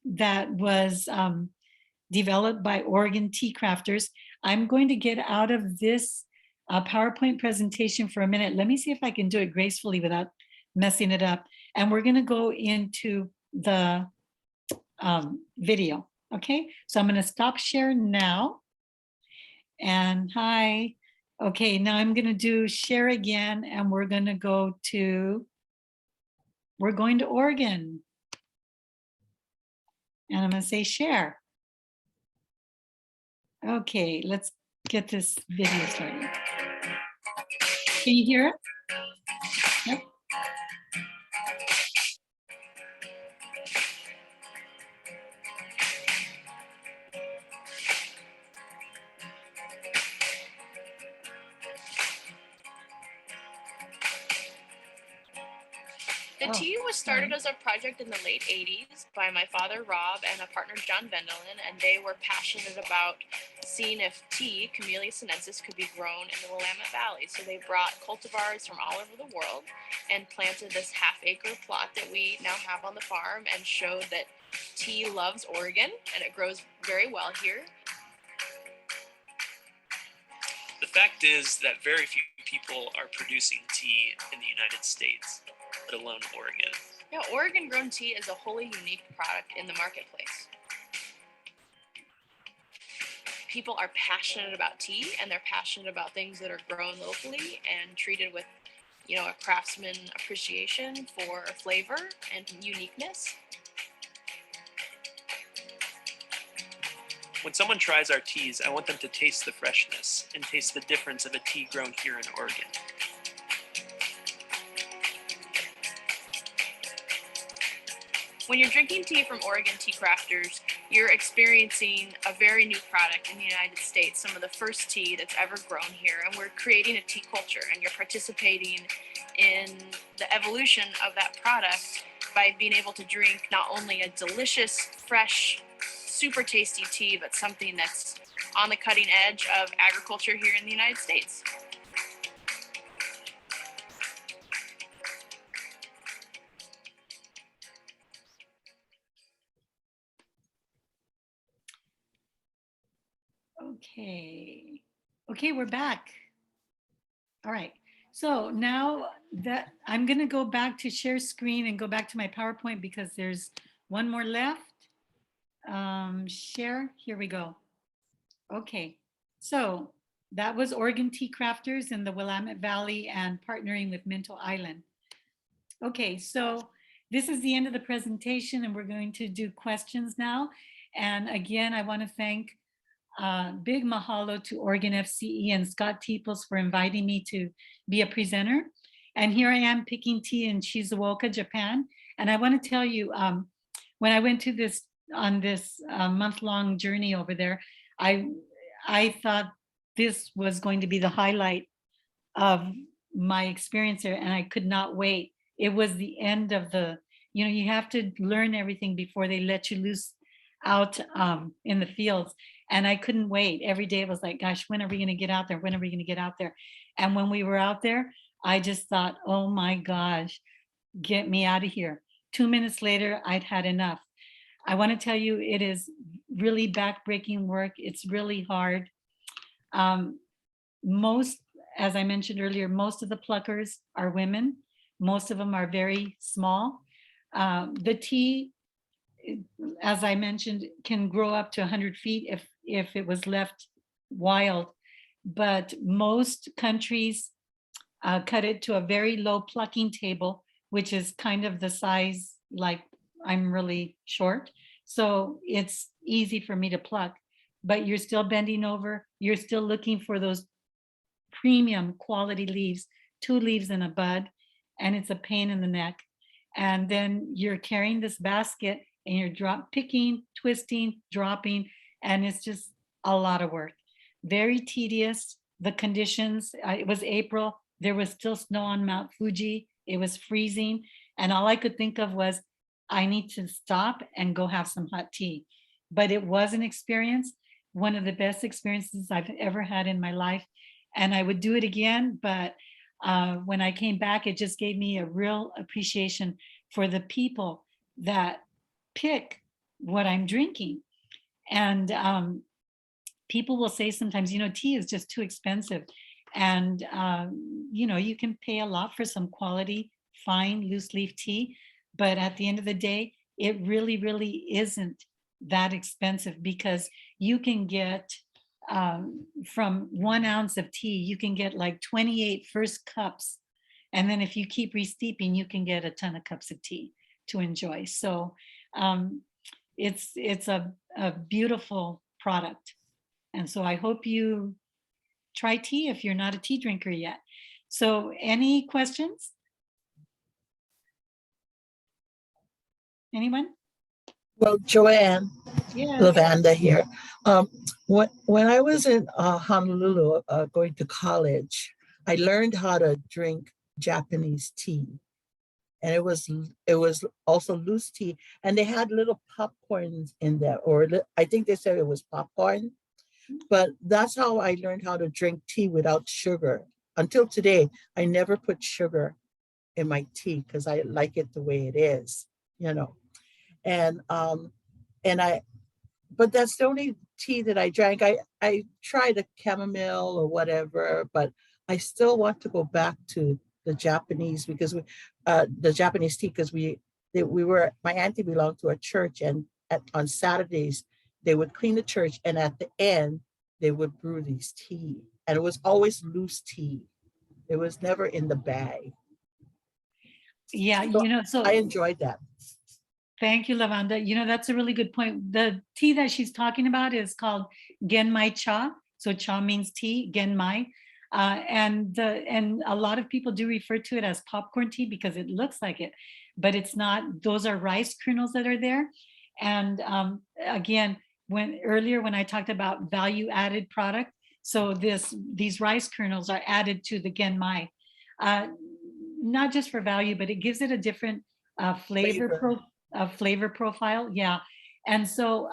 that was developed by Oregon tea crafters. I'm going to get out of this PowerPoint presentation for a minute. Let me see if I can do it gracefully without messing it up. And we're going to go into the video. Okay, so I'm going to stop share now. And hi. Okay, now I'm going to do share again, and we're going to Oregon. And I'm going to say share. Okay, let's get this video started. Can you hear it? Yep. The tea was started as a project in the late 80s by my father, Rob, and a partner, John Vendelin, and they were passionate about seeing if tea, Camellia sinensis, could be grown in the Willamette Valley. So they brought cultivars from all over the world and planted this half-acre plot that we now have on the farm and showed that tea loves Oregon and it grows very well here. The fact is that very few people are producing tea in the United States, let alone Oregon. Yeah, Oregon grown tea is a wholly unique product in the marketplace. People are passionate about tea, and they're passionate about things that are grown locally and treated with, a craftsman appreciation for flavor and uniqueness. When someone tries our teas, I want them to taste the freshness and taste the difference of a tea grown here in Oregon. When you're drinking tea from Oregon tea crafters, you're experiencing a very new product in the United States, some of the first tea that's ever grown here, and we're creating a tea culture, and you're participating in the evolution of that product by being able to drink not only a delicious, fresh, super tasty tea, but something that's on the cutting edge of agriculture here in the United States. Okay, we're back. All right, so now that I'm going to go back to share screen and go back to my PowerPoint because there's one more left. Share, here we go. Okay, so that was Oregon Tea Crafters in the Willamette Valley and partnering with Minto Island. Okay, so this is the end of the presentation, and we're going to do questions now. And again, I want to thank big mahalo to Oregon FCE and Scott Teeples for inviting me to be a presenter. And here I am picking tea in Shizuoka, Japan. And I want to tell you, when I went to this month-long journey over there, I thought this was going to be the highlight of my experience there, and I could not wait. It was the end of you have to learn everything before they let you loose out in the fields. And I couldn't wait. Every day it was like, gosh, when are we going to get out there? When are we going to get out there? And when we were out there, I just thought, oh my gosh, get me out of here. 2 minutes later, I'd had enough. I want to tell you, it is really backbreaking work. It's really hard. Um, most, as I mentioned earlier, most of the pluckers are women. Most of them are very small. The tea, as I mentioned, can grow up to 100 feet if it was left wild. But most countries cut it to a very low plucking table, which is kind of the size, like I'm really short. So it's easy for me to pluck, but you're still bending over. You're still looking for those premium quality leaves, 2 leaves in a bud, and it's a pain in the neck. And then you're carrying this basket and you're picking, twisting, dropping, and it's just a lot of work. Very tedious. The conditions, it was April, there was still snow on Mount Fuji. It was freezing. And all I could think of was, I need to stop and go have some hot tea. But it was an experience, one of the best experiences I've ever had in my life. And I would do it again. But when I came back, it just gave me a real appreciation for the people that pick what I'm drinking. And people will say sometimes, tea is just too expensive. And, you can pay a lot for some quality, fine, loose leaf tea. But at the end of the day, it really, really isn't that expensive, because you can get from 1 ounce of tea, you can get like 28 first cups. And then if you keep re-steeping, you can get a ton of cups of tea to enjoy. So it's a beautiful product. And so I hope you try tea if you're not a tea drinker yet. So any questions? Anyone? Well, JoAnn, Yeah. Lavanda here. When I was in Honolulu going to college, I learned how to drink Japanese tea. And it was also loose tea. And they had little popcorns in there, I think they said it was popcorn. But that's how I learned how to drink tea without sugar. Until today, I never put sugar in my tea because I like it the way it is, And but that's the only tea that I drank. I tried a chamomile or whatever, but I still want to go back to the Japanese, because the Japanese tea, because my auntie belonged to a church, and on Saturdays they would clean the church, and at the end they would brew these tea, and it was always loose tea. It was never in the bag. Yeah, So I enjoyed that. Thank you, Lavanda. That's a really good point. The tea that she's talking about is called Genmai cha. So cha means tea, Genmai. And a lot of people do refer to it as popcorn tea because it looks like it, but it's not. Those are rice kernels that are there. And again, when I talked about value added product, so these rice kernels are added to the Genmai, not just for value, but it gives it a different flavor profile. Yeah. And so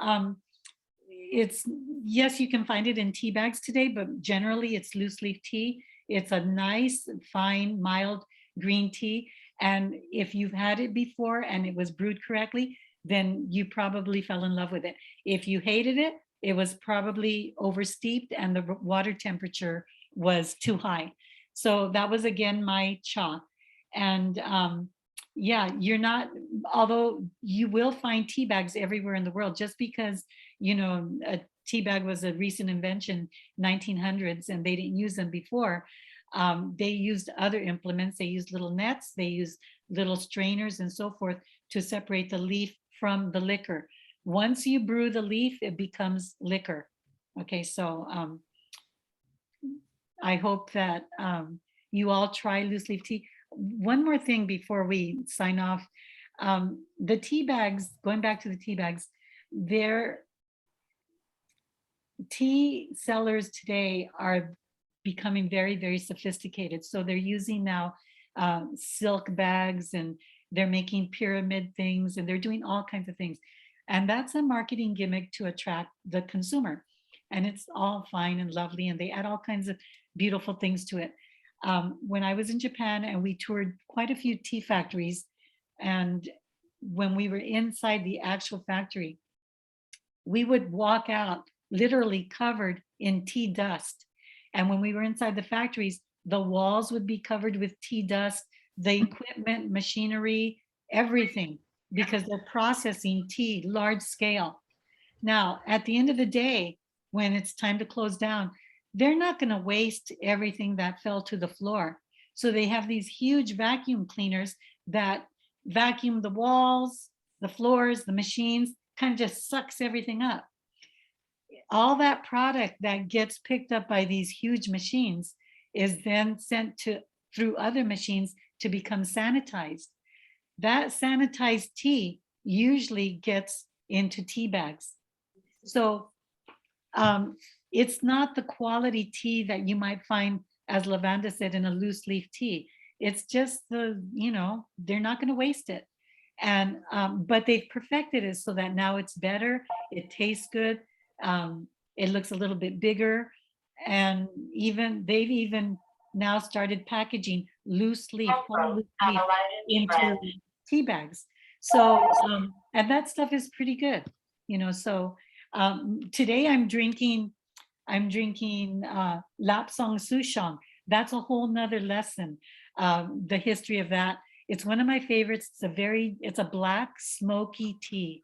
yes, you can find it in tea bags today, but generally it's loose leaf tea. It's a nice, fine, mild green tea. And if you've had it before and it was brewed correctly, then you probably fell in love with it. If you hated it, it was probably oversteeped and the water temperature was too high. So that was, again, my cha. And yeah, although you will find tea bags everywhere in the world, just because, a tea bag was a recent invention, 1900s, and they didn't use them before. They used other implements. They used little nets, they used little strainers and so forth to separate the leaf from the liquor. Once you brew the leaf, it becomes liquor. Okay, so I hope that you all try loose leaf tea. One more thing before we sign off. The tea bags, going back to the tea bags, their tea sellers today are becoming very, very sophisticated. So they're using now silk bags, and they're making pyramid things, and they're doing all kinds of things. And that's a marketing gimmick to attract the consumer. And it's all fine and lovely, and they add all kinds of beautiful things to it. when I was in Japan and we toured quite a few tea factories. And when we were inside the actual factory, we would walk out literally covered in tea dust. And when we were inside the factories, the walls would be covered with tea dust, the equipment, machinery, everything, because they're processing tea large scale. Now, at the end of the day, when it's time to close down, they're not going to waste everything that fell to the floor. So they have these huge vacuum cleaners that vacuum the walls, the floors, the machines, kind of just sucks everything up. All that product that gets picked up by these huge machines is then sent to through other machines to become sanitized. That sanitized tea usually gets into tea bags. So it's not the quality tea that you might find, as Lavanda said, in a loose leaf tea. It's just they're not going to waste it. And but they've perfected it so that now it's better, it tastes good, it looks a little bit bigger, and they've even now started packaging loose leaf, whole loose leaf into tea bags. So and that stuff is pretty good, so today I'm drinking Lapsang Souchong. That's a whole nother lesson, the history of that. It's one of my favorites. It's a black smoky tea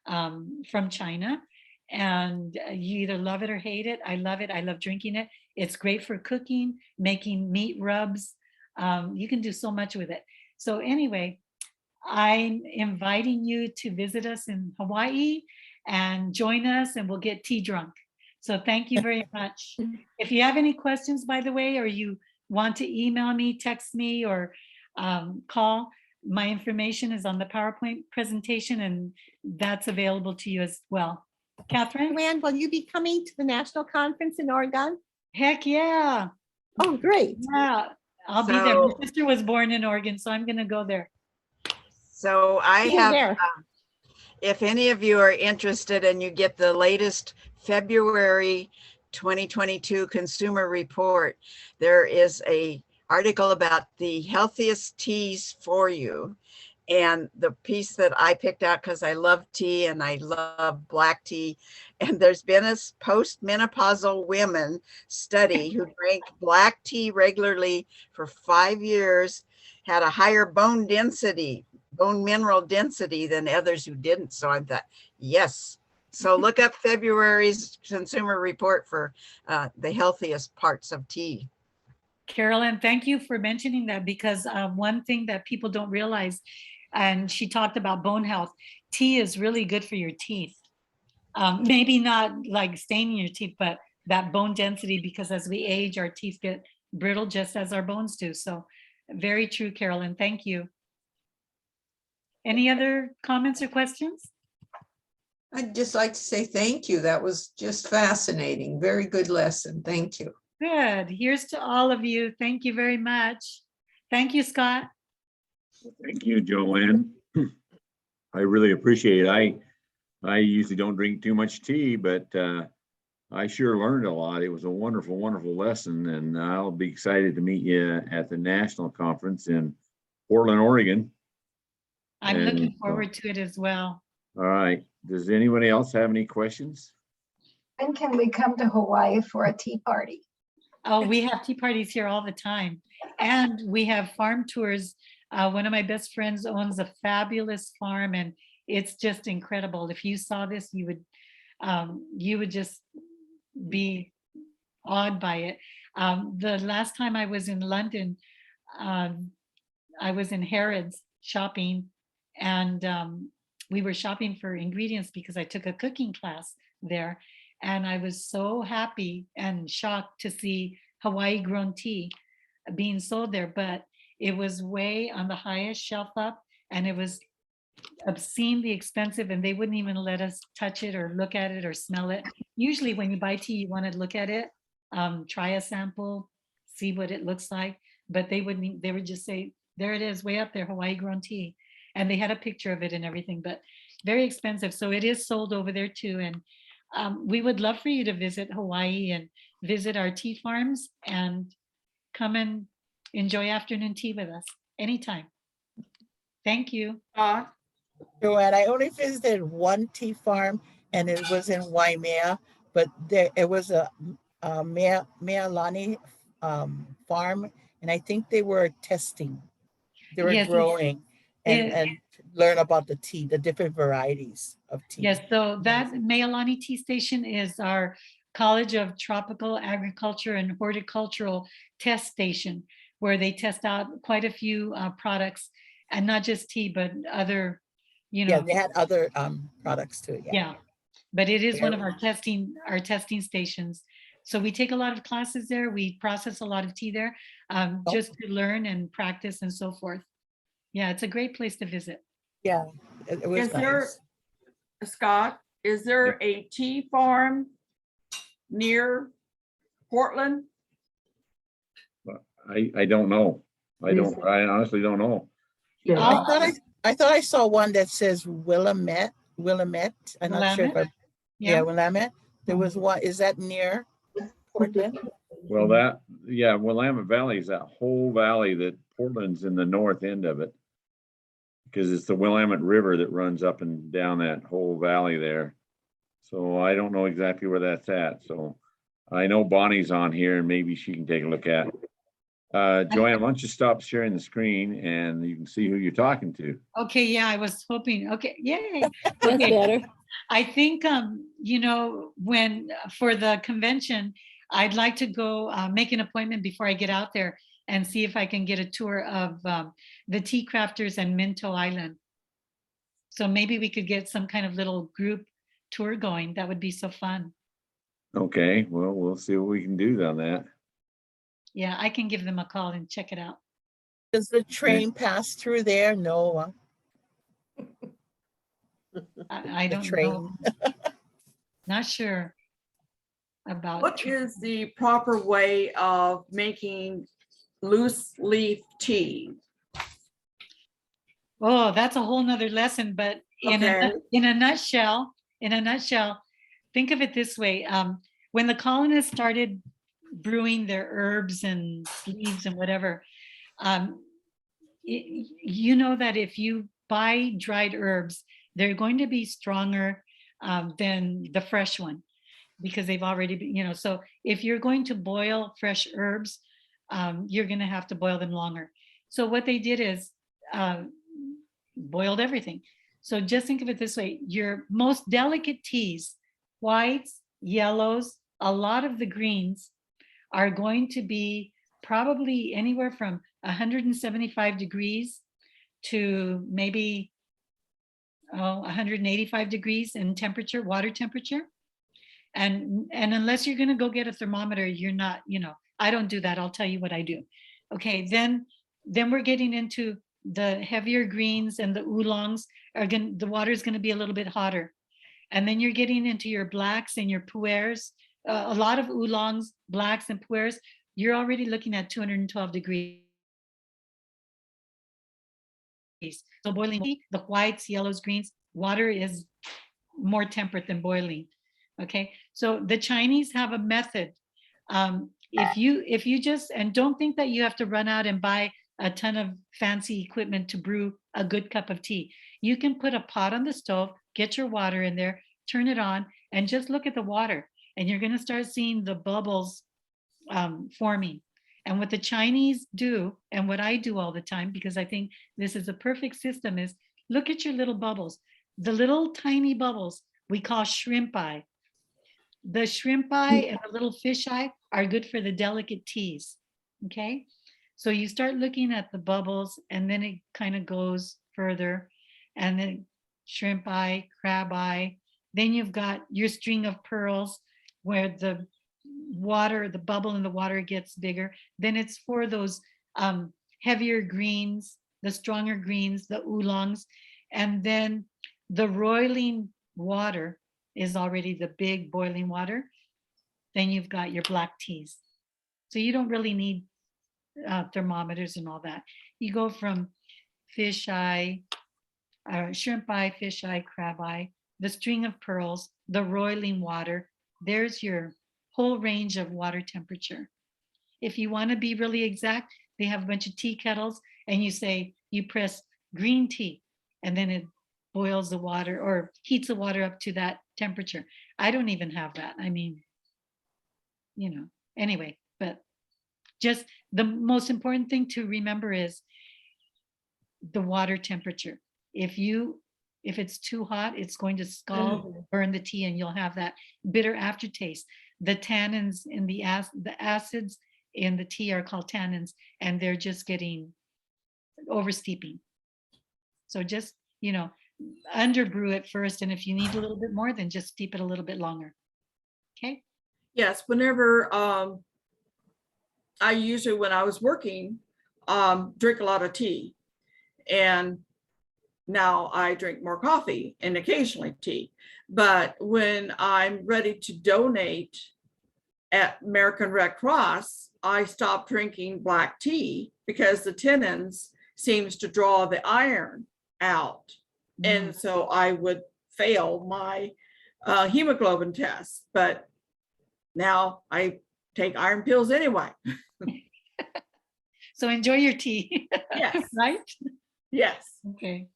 from China, and you either love it or hate it. I love it. I love drinking it. It's great for cooking, making meat rubs. You can do so much with it. So anyway, I'm inviting you to visit us in Hawaii and join us, and we'll get tea drunk. So thank you very much. If you have any questions, by the way, or you want to email me, text me, or call, my information is on the PowerPoint presentation, and that's available to you as well. Catherine? JoAnn, will you be coming to the national conference in Oregon? Heck yeah. Oh, great. Yeah, I'll be there. My sister was born in Oregon, so I'm going to go there. So I See you have, there. if any of you are interested and you get the latest February 2022 consumer report, there is a article about the healthiest teas for you. And the piece that I picked out, because I love tea and I love black tea, and there's been a postmenopausal women study who drank black tea regularly for 5 years, had a higher bone mineral density than others who didn't. So I thought, yes. So look up February's consumer report for the healthiest parts of tea. Carolyn, thank you for mentioning that, because one thing that people don't realize, and she talked about bone health, tea is really good for your teeth. Maybe not like staining your teeth, but that bone density, because as we age, our teeth get brittle just as our bones do. So very true, Carolyn. Thank you. Any other comments or questions? I'd just like to say thank you. That was just fascinating. Very good lesson. Thank you. Good. Here's to all of you. Thank you very much. Thank you, Scott. Thank you, JoAnn. I really appreciate it. I usually don't drink too much tea, but I sure learned a lot. It was a wonderful, wonderful lesson, and I'll be excited to meet you at the national conference in Portland, Oregon. I'm looking forward to it as well. All right. Does anybody else have any questions? When can we come to Hawaii for a tea party? Oh, we have tea parties here all the time. And we have farm tours. One of my best friends owns a fabulous farm, and it's just incredible. If you saw this, you would just be awed by it. The last time I was in London, I was in Harrods shopping, and we were shopping for ingredients because I took a cooking class there. And I was so happy and shocked to see Hawaii grown tea being sold there, but it was way on the highest shelf up, and it was obscenely expensive, and they wouldn't even let us touch it or look at it or smell it. Usually when you buy tea, you want to look at it, try a sample, see what it looks like, but they wouldn't, they would just say, there it is, way up there, Hawaii grown tea. And they had a picture of it and everything, but very expensive. So it is sold over there too. And we would love for you to visit Hawaii and visit our tea farms and come and enjoy afternoon tea with us anytime. Thank you. JoAnn, I only visited one tea farm and it was in Waimea, but there it was a Mealani farm, and I think they were testing, they were Yes, growing it- and learn about the tea, the different varieties of tea. yes, so that Mealani Tea Station is our College of Tropical Agriculture and Horticultural Test Station, where they test out quite a few products, and not just tea, but other, you Yeah, know, they had other products too. Yeah. yeah. But it is one of Very our testing stations. So we take a lot of classes there. We process a lot of tea there, Oh. just to learn and practice and so forth. Yeah, it's a great place to visit. Yeah, it was Is there, nice. Scott, is there a tea farm near Portland? I don't know. I honestly don't know. I thought I saw one that says Willamette. I'm not sure if Willamette? yeah, Willamette. There was one. Is that near Portland? Well, Willamette Valley is that whole valley that Portland's in the north end of it. Because it's the Willamette River that runs up and down that whole valley there. So I don't know exactly where that's at. So I know Bonnie's on here and maybe she can take a look at it. JoAnn, why don't you stop sharing the screen and you can see who you're talking to. Okay, yeah, I was hoping. Okay, yay. That's Okay. better. I think, you know, when for the convention, I'd like to go make an appointment before I get out there and see if I can get a tour of the tea crafters and Minto Island. So maybe we could get some kind of little group tour going. That would be so fun. Okay, well, we'll see what we can do on that. Yeah, I can give them a call and check it out. Does the train pass through there? No. I The don't train. know. Not sure about. What is the proper way of making loose leaf tea? Oh, that's a whole nother lesson, but in Okay. a nutshell, think of it this way. When the colonists started brewing their herbs and leaves and whatever, you know that if you buy dried herbs, they're going to be stronger than the fresh one because they've already been, you know, so if you're going to boil fresh herbs, you're going to have to boil them longer. So what they did is boiled everything. So just think of it this way, your most delicate teas, whites, yellows, a lot of the greens are going to be probably anywhere from 175 degrees to maybe 185 degrees in temperature, water temperature. And unless you're going to go get a thermometer, you're not, you know, I don't do that. I'll tell you what I do. Okay, then we're getting into the heavier greens, and the oolongs the water is going to be a little bit hotter. And then you're getting into your blacks and your pu'ers. A lot of oolongs, blacks, and pu'ers, you're already looking at 212 degrees. So boiling the whites, yellows, greens, water is more temperate than boiling. Okay, so the Chinese have a method. If you just, and don't think that you have to run out and buy a ton of fancy equipment to brew a good cup of tea. You can put a pot on the stove, get your water in there, turn it on, and just look at the water. And you're going to start seeing the bubbles forming. And what the Chinese do, and what I do all the time, because I think this is a perfect system, is look at your little bubbles. The little tiny bubbles we call shrimp eye. The shrimp eye and the little fish eye are good for the delicate teas. Okay, so you start looking at the bubbles, and then it kind of goes further, and then shrimp eye, crab eye. Then you've got your string of pearls, where the water, the bubble in the water gets bigger. Then it's for those heavier greens, the stronger greens, the oolongs, and then the roiling water is already the big boiling water. Then you've got your black teas. So you don't really need thermometers and all that. You go from fish eye, shrimp eye, fish eye, crab eye, the string of pearls, the roiling water. There's your whole range of water temperature. If you want to be really exact, They have a bunch of tea kettles and you press green tea and then it boils the water or heats the water up to that temperature. I don't even have that. I mean, anyway, but just the most important thing to remember is the water temperature. If it's too hot, it's going to scald, burn the tea, and you'll have that bitter aftertaste. The tannins in the acids in the tea are called tannins, and they're just getting over steeping. So just, under brew it first. And if you need a little bit more, then just steep it a little bit longer. Okay. Yes, whenever I usually, when I was working, drink a lot of tea. And now I drink more coffee and occasionally tea. But when I'm ready to donate at American Red Cross, I stopped drinking black tea because the tannins seems to draw the iron out. And so I would fail my hemoglobin test. But now I take iron pills anyway. So enjoy your tea. Yes. Right? Yes. Okay.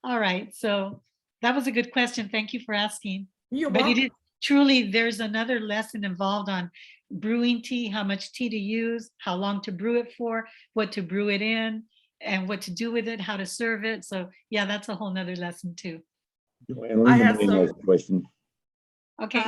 All right. So that was a good question. Thank you for asking. You're But welcome. it is truly, there's another lesson involved on brewing tea, how much tea to use, how long to brew it for, what to brew it in, and what to do with it, how to serve it. So yeah, that's a whole nother lesson too. JoAnn, I let have me some- ask a question. Okay.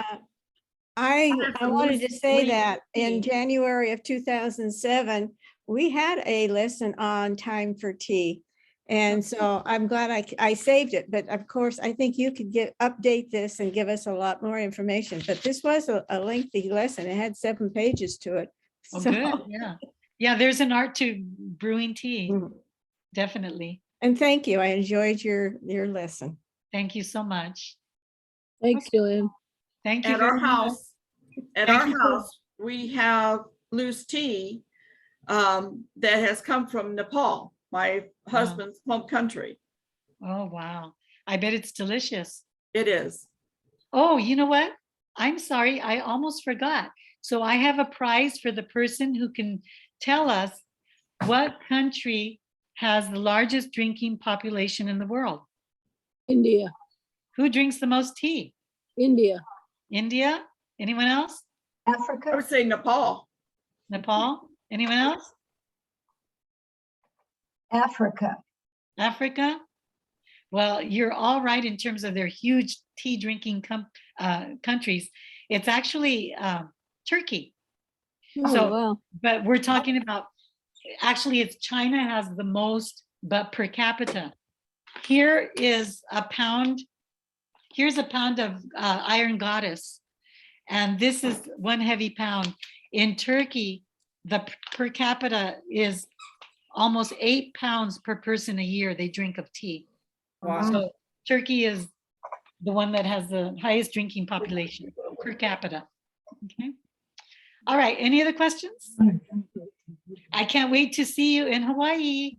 I wanted to say Louise, that in tea. January of 2007, we had a lesson on time for tea. And so I'm glad I saved it, but of course, I think you could update this and give us a lot more information, but this was a lengthy lesson. It had 7 pages to it. Oh, So- good. Yeah. Yeah, there's an art to brewing tea. Mhm. Definitely. And thank you. I enjoyed your lesson. Thank you so much. Thanks, JoAnn. Thank you. At our very much. house, Thank you for- we have loose tea that has come from Nepal, my husband's home country. Oh, wow. I bet it's delicious. It is. Oh, you know what? I'm sorry. I almost forgot. So I have a prize for the person who can tell us what country has the largest drinking population in the world. India, Who drinks the most tea? India. India? Anyone else? I Africa, would say Nepal. Nepal? Anyone else? Africa. Africa? Well, you're all right in terms of their huge tea drinking countries. It's actually Turkey. Oh, So, wow. but we're talking about, actually it's China has the most, but per capita. Here is a pound, here's a pound of iron goddess. And this is 1 heavy pound. In Turkey, the per capita is almost 8 pounds per person a year they drink of tea. Wow. So Turkey is the one that has the highest drinking population per capita. Okay. All right. Any other questions? I can't wait to see you in Hawaii.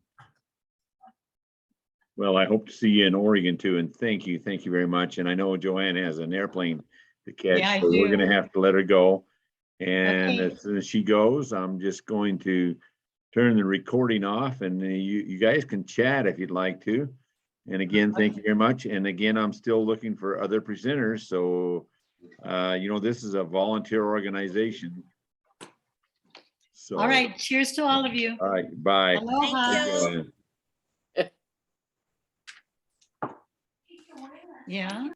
Well, I hope to see you in Oregon too, and thank you very much. And I know JoAnn has an airplane to catch, Yeah, I so we're do. gonna have to let her go. And Okay. as soon as she goes, I'm just going to turn the recording off, and you guys can chat if you'd like to. And again, thank you very much. And again, I'm still looking for other presenters. So, this is a volunteer organization. So, All right. Cheers to all of you. all right, bye. Aloha. JoAnn. Yeah.